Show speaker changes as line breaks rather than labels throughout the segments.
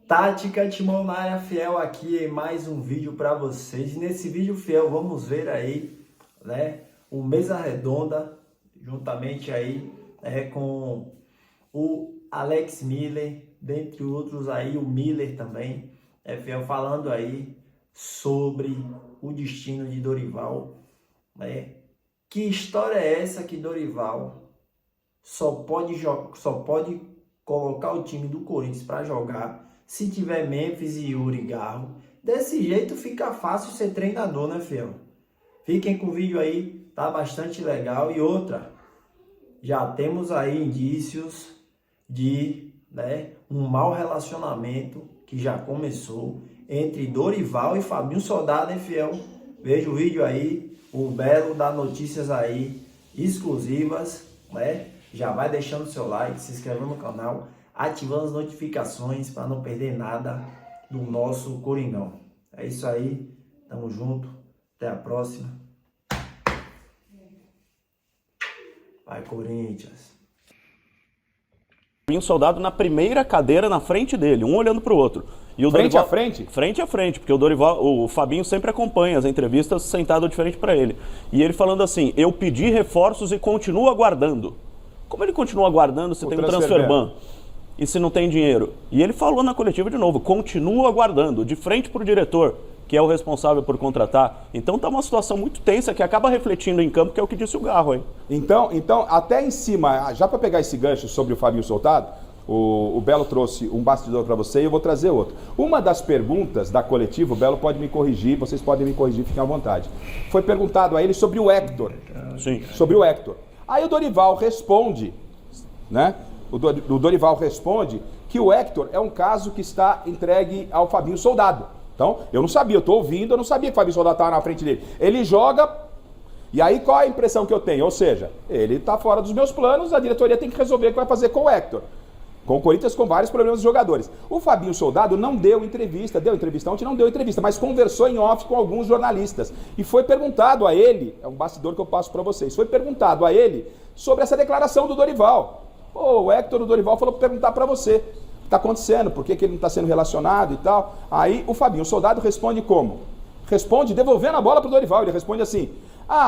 Tática Timão na área, fiel aqui em mais um vídeo para vocês. E nesse vídeo fiel vamos ver aí, né, o Mesa Redonda, juntamente aí com o Alex Miller, dentre outros aí, o Miller também, fiel, falando aí sobre o destino de Dorival, né? Que história é essa que Dorival só pode colocar o time do Corinthians para jogar se tiver Memphis e Yuri Garro? Desse jeito fica fácil ser treinador, né, fiel? Fiquem com o vídeo aí, tá bastante legal. E outra, já temos aí indícios de um mau relacionamento que já começou entre Dorival e Fabinho Soldado, hein, fiel? Veja o vídeo aí, o Belo dá notícias aí exclusivas, né? Já vai deixando o seu like, se inscrevendo no canal, ativando as notificações para não perder nada do nosso Coringão. É isso aí, tamo junto, até a próxima. Vai, Corinthians!
Um soldado na primeira cadeira na frente dele, um olhando para o outro. E o
Frente
Dorival,
a frente?
Frente a frente, porque o Fabinho sempre acompanha as entrevistas sentado de frente para ele. E ele falando assim, eu pedi reforços e continuo aguardando. Como ele continua aguardando se tem um transfer ban? E se não tem dinheiro? E ele falou na coletiva de novo, continua aguardando, de frente para o diretor, que é o responsável por contratar. Então tá uma situação muito tensa que acaba refletindo em campo, que é o que disse o Garro, hein?
Então até em cima, já para pegar esse gancho sobre o Fabinho Soldado, o Belo trouxe um bastidor para você e eu vou trazer outro. Uma das perguntas da coletiva, o Belo pode me corrigir, vocês podem me corrigir, fiquem à vontade. Foi perguntado a ele sobre o Hector.
Sim.
Sobre o Hector. Aí o Dorival responde, né? O Dorival responde que o Hector é um caso que está entregue ao Fabinho Soldado. Então, eu não sabia, eu estou ouvindo, eu não sabia que o Fabinho Soldado estava na frente dele. Ele joga, e aí qual a impressão que eu tenho? Ou seja, ele está fora dos meus planos, a diretoria tem que resolver o que vai fazer com o Hector. Com o Corinthians com vários problemas dos jogadores. O Fabinho Soldado não deu entrevista, ontem não deu entrevista, mas conversou em off com alguns jornalistas. E foi perguntado a ele, é um bastidor que eu passo para vocês, foi perguntado a ele sobre essa declaração do Dorival. O Hector, o Dorival falou para perguntar para você. O que está acontecendo? Por que ele não está sendo relacionado e tal? Aí o Fabinho Soldado responde como? Responde devolvendo a bola para o Dorival. Ele responde assim,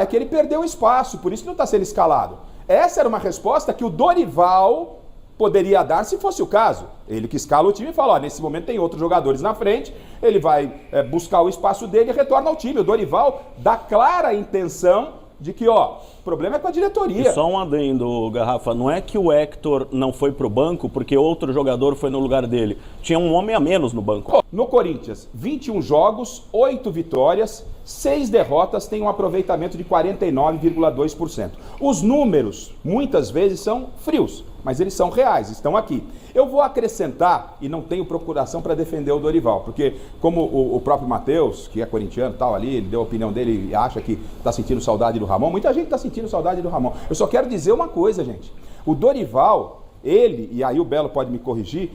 é que ele perdeu espaço, por isso que não está sendo escalado. Essa era uma resposta que o Dorival poderia dar se fosse o caso. Ele que escala o time e fala, nesse momento tem outros jogadores na frente, ele vai buscar o espaço dele e retorna ao time. O Dorival dá clara intenção de que, o problema é com a diretoria.
E só um adendo, Garrafa, não é que o Hector não foi pro banco porque outro jogador foi no lugar dele. Tinha um homem a menos no banco.
No Corinthians, 21 jogos, 8 vitórias, 6 derrotas, tem um aproveitamento de 49,2%. Os números, muitas vezes, são frios, mas eles são reais, estão aqui. Eu vou acrescentar, e não tenho procuração para defender o Dorival, porque como o próprio Matheus, que é corintiano tal ali, ele deu a opinião dele e acha que está sentindo saudade do Ramon, muita gente está sentindo saudade do Ramon. Eu só quero dizer uma coisa, gente. O Dorival, ele, e aí o Belo pode me corrigir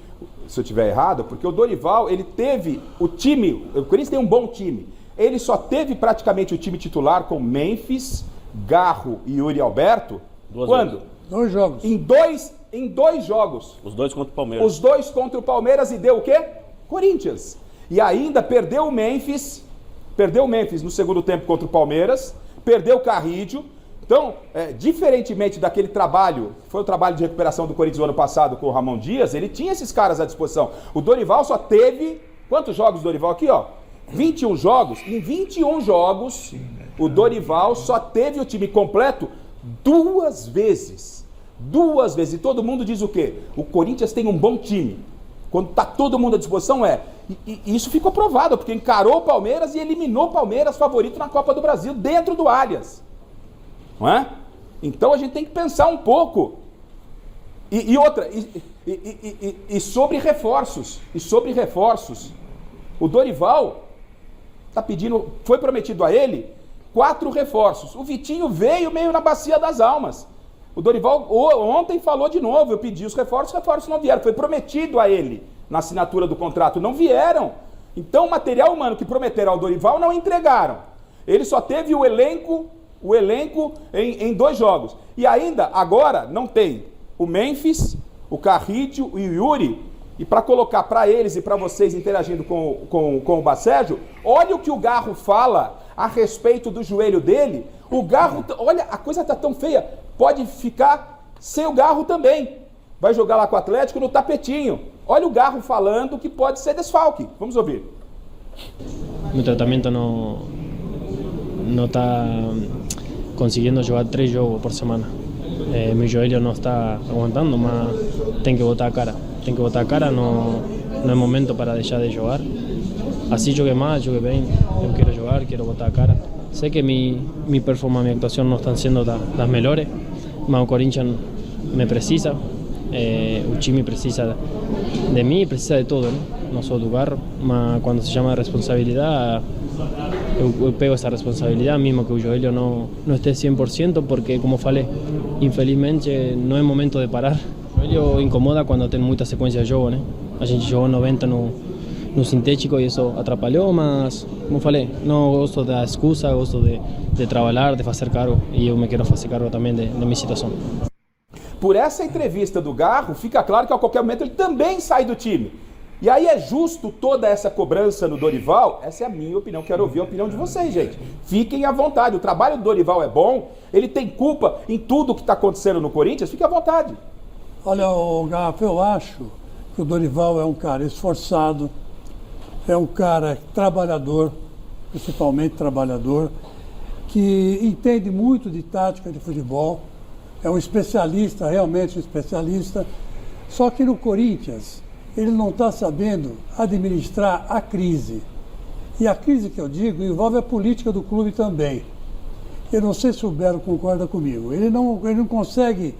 se eu estiver errado, porque o Dorival, ele teve o time, o Corinthians tem um bom time, ele só teve praticamente o time titular com Memphis, Garro e Yuri Alberto, quando?
2 jogos.
Em dois jogos.
Os dois contra o Palmeiras.
Os dois contra o Palmeiras e deu o quê? Corinthians. E ainda perdeu o Memphis no segundo tempo contra o Palmeiras, perdeu o Carrídio. Então, diferentemente daquele trabalho, foi o trabalho de recuperação do Corinthians no ano passado com o Ramon Dias, ele tinha esses caras à disposição. O Dorival só teve, quantos jogos do Dorival aqui, 21 jogos. Em 21 jogos, o Dorival só teve o time completo 2 vezes. 2 vezes. E todo mundo diz o quê? O Corinthians tem um bom time. Quando está todo mundo à disposição, E isso ficou provado, porque encarou o Palmeiras e eliminou o Palmeiras, favorito na Copa do Brasil, dentro do Allianz. Não é? Então a gente tem que pensar um pouco. E outra, sobre reforços. O Dorival está pedindo, foi prometido a ele 4 reforços. O Vitinho veio meio na bacia das almas. O Dorival ontem falou de novo, eu pedi os reforços não vieram. Foi prometido a ele na assinatura do contrato, não vieram. Então o material humano que prometeram ao Dorival não entregaram. Ele só teve o elenco em 2 jogos. E ainda, agora, não tem o Memphis, o Carrídio e o Yuri e para colocar para eles e para vocês interagindo com o Bacérgio, olha o que o Garro fala a respeito do joelho dele. O Garro, olha, a coisa tá tão feia, pode ficar sem o Garro também. Vai jogar lá com o Atlético no tapetinho. Olha o Garro falando que pode ser desfalque. Vamos ouvir.
Mi tratamiento no está consiguiendo jugar 3 juegos por semana. Mi joelho no está aguantando, mas tem que botar a cara. Tem que botar a cara, no es momento para deixar de jugar. Así jogue mal, jogue bien, yo quiero jugar, quiero botar a cara. Sé que mi performance, mi actuación no están siendo las mejores, mas o Corinthians me precisa, o time precisa de mí, precisa de todo, ¿no? No só do Garro, mas quando se chama responsabilidade, eu pego essa responsabilidade, mesmo que o joelho não esteja 100%, porque, como falei, infelizmente não é momento de parar. O joelho incomoda quando tem muita sequência de jogo, né? A gente jogou 90 no sintético e isso atrapalhou, mas, como falei, não gosto da excusa, gosto de trabalhar, de fazer cargo, e eu me quero fazer cargo também de minha situação.
Por essa entrevista do Garro, fica claro que a qualquer momento ele também sai do time. E aí é justo toda essa cobrança no Dorival? Essa é a minha opinião, quero ouvir a opinião de vocês, gente. Fiquem à vontade, o trabalho do Dorival é bom, ele tem culpa em tudo que está acontecendo no Corinthians, fique à vontade.
Olha, Garrafa, eu acho que o Dorival é um cara esforçado, é um cara trabalhador, principalmente trabalhador, que entende muito de tática de futebol, é um especialista, realmente um especialista, só que no Corinthians ele não está sabendo administrar a crise. E a crise que eu digo envolve a política do clube também. Eu não sei se o Belo concorda comigo. Ele não consegue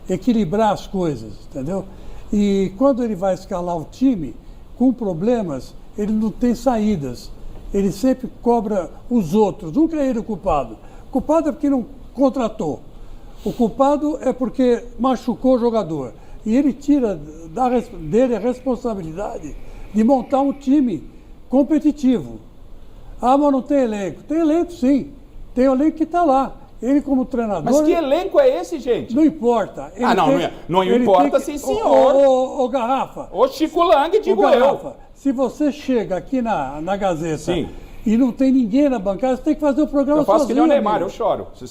equilibrar as coisas, entendeu? E quando ele vai escalar o time, com problemas, ele não tem saídas. Ele sempre cobra os outros. Nunca é ele o culpado. O culpado é porque não contratou. O culpado é porque machucou o jogador. E ele tira dele a responsabilidade de montar um time competitivo. Ah, mas não tem elenco. Tem elenco, sim. Tem elenco que está lá. Ele como treinador...
Mas que elenco é esse, gente?
Não importa.
Não importa, sim, senhor.
Ô, Garrafa.
Ô, Chico Lang, digo
Garrafa, se você chega aqui na Gazeta...
Sim.
E não tem ninguém na bancada, você tem que fazer o programa sozinho.
Eu faço que nem o Neymar, eu choro. Se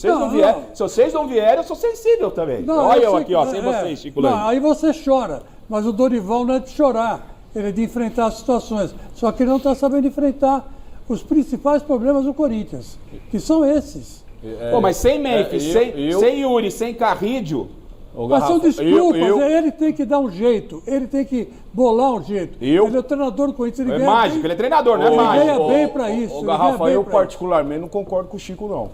vocês não vierem, eu sou sensível também. Olha eu aqui, ó, sem vocês, Chico Lang.
Aí você chora, mas o Dorival não é de chorar, ele é de enfrentar as situações. Só que ele não está sabendo enfrentar os principais problemas do Corinthians, que são esses.
Pô, mas sem Memphis, sem Yuri, sem Carrídio...
Mas são desculpas, ele tem que dar um jeito, ele tem que bolar um jeito. Ele é o treinador do Corinthians.
Ele é mágico, ele é treinador, não é mágico.
Ele ganha bem pra isso.
Garrafa, eu particularmente não concordo com o Chico, não.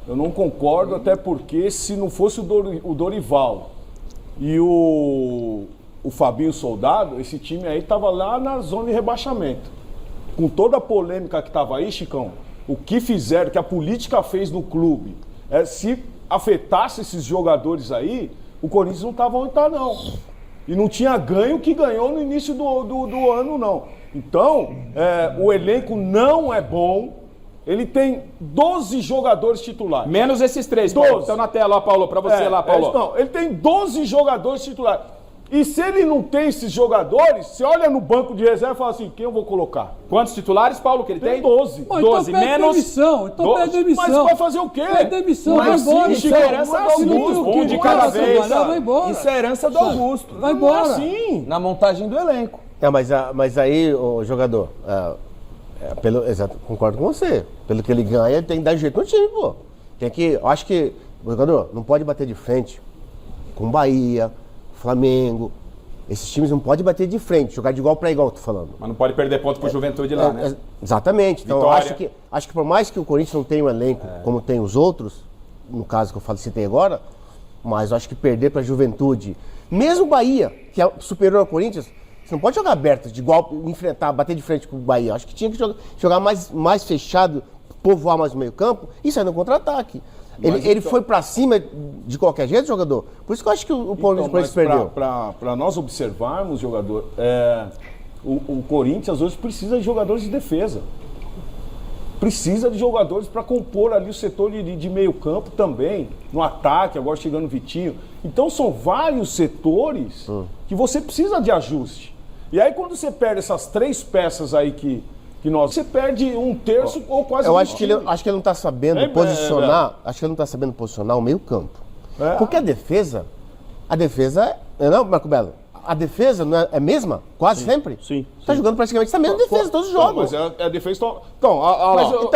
Eu não concordo, até porque se não fosse o Dorival e o Fabinho Soldado, esse time aí tava lá na zona de rebaixamento. Com toda a polêmica que tava aí, Chicão, o que fizeram, que a política fez no clube, se afetasse esses jogadores aí, o Corinthians não estava onde está, não. E não tinha ganho que ganhou no início do ano, não. Então, o elenco não é bom. Ele tem 12 jogadores titulares.
Menos esses 3, Paulo. Estão na tela, ó, Paulo, para você lá, Paulo.
Não, ele tem 12 jogadores titulares. E se ele não tem esses jogadores, você olha no banco de reserva e fala assim, quem eu vou colocar?
Quantos titulares, Paulo, que ele tem?
12.
Pô,
12
então
menos...
demissão. Então pede demissão.
Mas vai fazer o quê?
Pede demissão, vai
Mas
embora.
isso é herança do Augusto.
Um de cada vez.
Vai embora.
Isso é herança do Augusto.
Vai embora.
Sim.
Na montagem do elenco.
Mas aí, o jogador, concordo com você. Pelo que ele ganha, ele tem que dar jeito no time, pô. Eu acho que o jogador não pode bater de frente com Bahia, Flamengo. Esses times não podem bater de frente, jogar de igual para igual, tô falando.
Mas não pode perder ponto pro Juventude lá, né?
Exatamente. Então,
Vitória.
acho que por mais que o Corinthians não tenha um elenco como tem os outros, no caso que eu citei agora, mas eu acho que perder para a Juventude, mesmo o Bahia, que é superior ao Corinthians, você não pode jogar aberto, de igual, enfrentar, bater de frente com o Bahia. Eu acho que tinha que jogar mais fechado, povoar mais o meio campo e sair no contra-ataque. Ele foi pra cima de qualquer jeito, jogador. Por isso que eu acho que o Corinthians perdeu.
Para nós observarmos, jogador, o Corinthians hoje precisa de jogadores de defesa. precisa de jogadores para compor ali o setor de meio campo também, no ataque, agora chegando o Vitinho. Então são vários setores que você precisa de ajuste. E aí quando você perde essas 3 peças aí que você perde 1/3 ou quase
Eu
um
acho que ele não está sabendo posicionar. Acho que ele não está sabendo posicionar o meio-campo. Porque a defesa não, Marco Belo. A defesa não é a mesma? Quase sempre?
Sim.
Tá jogando praticamente a mesma defesa todos os jogos.
Mas é a defesa.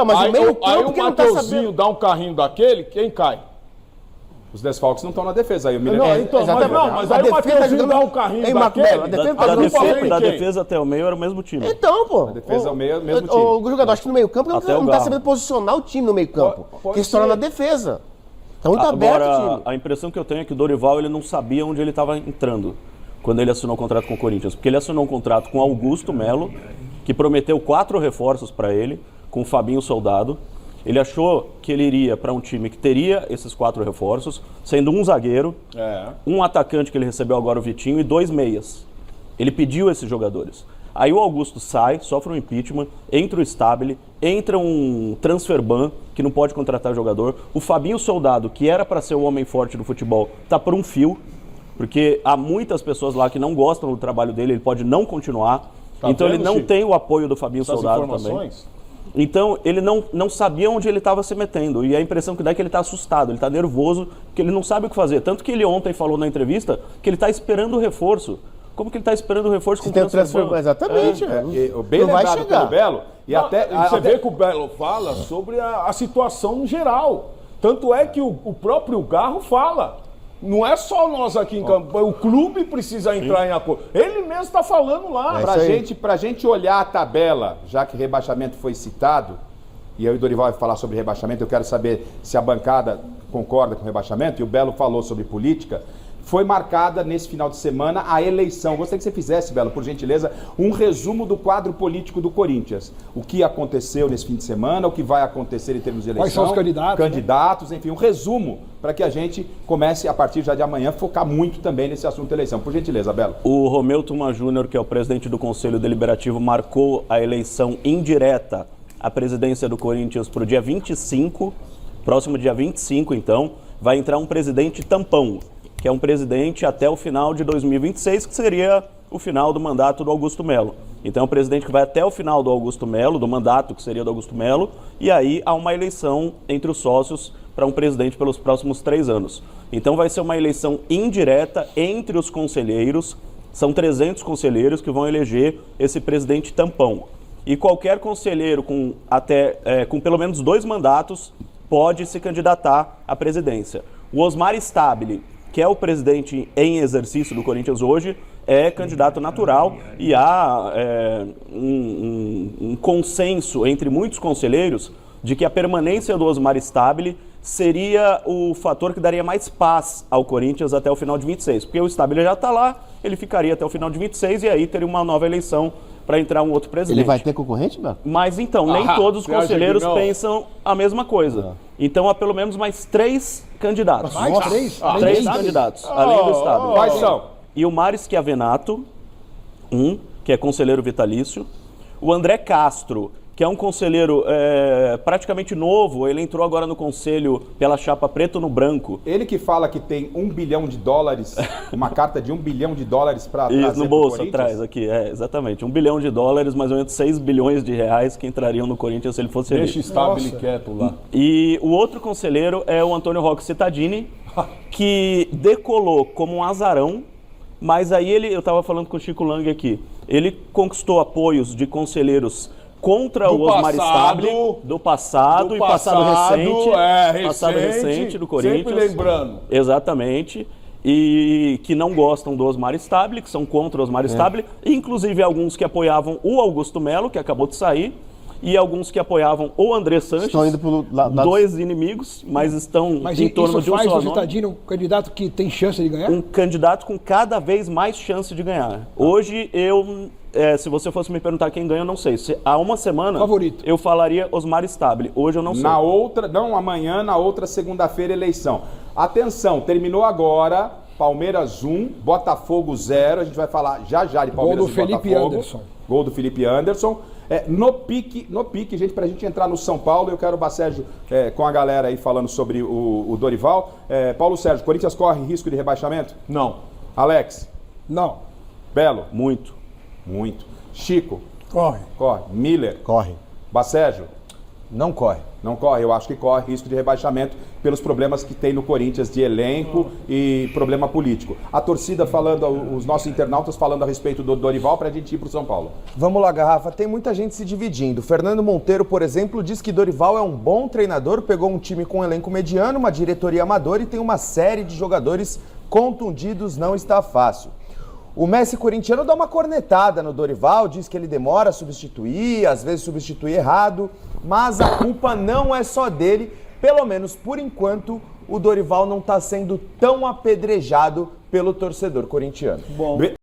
Mas o meio campo
aí
que
o
não tá
Mateuzinho
sabendo.
dá um carrinho daquele, quem cai?
Os desfalques não estão na defesa aí. O
Não, então, mas aí o Mateuzinho dá um carrinho
Ei, Marco
daquele.
Belo, a defesa
Da defesa até o meio era o mesmo time.
Então, pô.
A defesa é o mesmo time.
O jogador, acho que no meio campo
Até
não
o
tá
Garro.
sabendo posicionar o time no meio campo.
Pode
Que se torna
ser.
na defesa. Tá muito aberto o
Agora,
time.
a impressão que eu tenho é que o Dorival ele não sabia onde ele estava entrando quando ele assinou o contrato com o Corinthians. Porque ele assinou um contrato com Augusto Melo, que prometeu 4 reforços para ele, com o Fabinho Soldado. Ele achou que ele iria para um time que teria esses 4 reforços, sendo um zagueiro, um atacante que ele recebeu agora, o Vitinho, e 2 meias. Ele pediu esses jogadores. Aí o Augusto sai, sofre um impeachment, entra o Stabile, entra um transfer ban, que não pode contratar jogador. O Fabinho Soldado, que era para ser o homem forte do futebol, tá por um fio, porque há muitas pessoas lá que não gostam do trabalho dele, ele pode não continuar.
Tá
então
vendo,
ele não
Chico?
tem o apoio do Fabinho
Essas
Soldado
informações?
também. Então ele não sabia onde ele estava se metendo. E a impressão que dá é que ele está assustado, ele está nervoso, que ele não sabe o que fazer. Tanto que ele ontem falou na entrevista que ele está esperando o reforço. Como que ele está esperando o reforço com
Se tem o
transfer
transfer,
ban?
exatamente.
Bem
Não vai
lembrado
chegar.
pelo Belo. E
Você vê que o Belo fala sobre a situação no geral. Tanto é que o próprio Garro fala. Não é só nós aqui em campo, o clube precisa entrar em acordo. Ele mesmo está falando lá.
Pra gente olhar a tabela, já que rebaixamento foi citado, e eu e o Dorival vai falar sobre rebaixamento, eu quero saber se a bancada concorda com o rebaixamento, e o Belo falou sobre política. Foi marcada nesse final de semana a eleição. Gostaria que você fizesse, Belo, por gentileza, um resumo do quadro político do Corinthians. O que aconteceu nesse fim de semana, o que vai acontecer em termos de eleição.
Quais são os candidatos?
Candidatos, enfim, um resumo para que a gente comece, a partir já de amanhã, focar muito também nesse assunto da eleição. Por gentileza, Belo.
O Romeu Tuma Júnior, que é o presidente do Conselho Deliberativo, marcou a eleição indireta à presidência do Corinthians para o dia 25, próximo dia 25, então, vai entrar um presidente tampão, que é um presidente até o final de 2026, que seria o final do mandato do Augusto Melo. Então é um presidente que vai até o final do Augusto Melo, do mandato que seria do Augusto Melo, e aí há uma eleição entre os sócios para um presidente pelos próximos 3 anos. Então vai ser uma eleição indireta entre os conselheiros, são 300 conselheiros que vão eleger esse presidente tampão. E qualquer conselheiro com pelo menos 2 mandatos pode se candidatar à presidência. O Osmar Stabile, que é o presidente em exercício do Corinthians hoje, é candidato natural e há um consenso entre muitos conselheiros de que a permanência do Osmar Stabile seria o fator que daria mais paz ao Corinthians até o final de 26, porque o Stabile já está lá, ele ficaria até o final de 26 e aí teria uma nova eleição para entrar um outro presidente.
Ele vai ter concorrente, Beto?
Mas então, nem todos os
você acha que
conselheiros
não?
pensam a mesma coisa. Então há pelo menos mais 3 candidatos.
Mais 3?
3 candidatos, além do Estado.
Quais são?
E o Mário Schiavenato, que é conselheiro vitalício. O André Castro, que é um conselheiro praticamente novo, ele entrou agora no conselho pela chapa preto no branco.
Ele que fala que tem $1 bilhão, uma carta de $1 bilhão para
Isso,
trazer
no
pro
bolso
Corinthians.
atrás, aqui, exatamente. $1 bilhão, mais ou menos 6 bilhões de reais que entrariam no Corinthians se ele fosse
Deixa
eleito.
Stabile quieto lá.
E o outro conselheiro é o Antônio Roque Cittadini, que decolou como um azarão, mas aí eu estava falando com o Chico Lang aqui, ele conquistou apoios de conselheiros contra o Osmar Stabile, do passado e passado recente. Passado recente do Corinthians.
Sempre lembrando.
Exatamente. E que não gostam do Osmar Stabile, que são contra o Osmar Stabile, inclusive alguns que apoiavam o Augusto Melo, que acabou de sair, e alguns que apoiavam o André Sanches.
Estão indo pro lado.
2 inimigos, mas estão
Mas
em torno
isso
de um
faz
só
o
nome.
Cittadini um candidato que tem chance de ganhar?
Um candidato com cada vez mais chance de ganhar. Hoje, se você fosse me perguntar quem ganha, eu não sei. Há uma semana,
Favorito.
eu falaria Osmar Stabile. Hoje eu não sei.
Amanhã, na outra segunda-feira, eleição. Atenção, terminou agora, Palmeiras 1, Botafogo 0. A gente vai falar já de Palmeiras
Gol do
e
Felipe
Botafogo.
Anderson.
Gol do Felipe Anderson. No pique, gente, pra gente entrar no São Paulo, eu quero o Bacérgio com a galera aí falando sobre o Dorival. Paulo Sérgio, Corinthians corre risco de rebaixamento?
Não.
Alex?
Não.
Belo?
Muito.
Muito. Chico?
Corre.
Corre. Miller?
Corre.
Bacérgio?
Não corre.
Não corre, eu acho que corre risco de rebaixamento pelos problemas que tem no Corinthians de elenco e problema político. A torcida falando, os nossos internautas falando a respeito do Dorival pra gente ir pro São Paulo.
Vamos lá, Garrafa, tem muita gente se dividindo. Fernando Monteiro, por exemplo, diz que Dorival é um bom treinador, pegou um time com um elenco mediano, uma diretoria amadora e tem uma série de jogadores contundidos, não está fácil. O Messi corintiano dá uma cornetada no Dorival, diz que ele demora a substituir, às vezes substitui errado, mas a culpa não é só dele, pelo menos por enquanto o Dorival não está sendo tão apedrejado pelo torcedor corintiano.
Bom.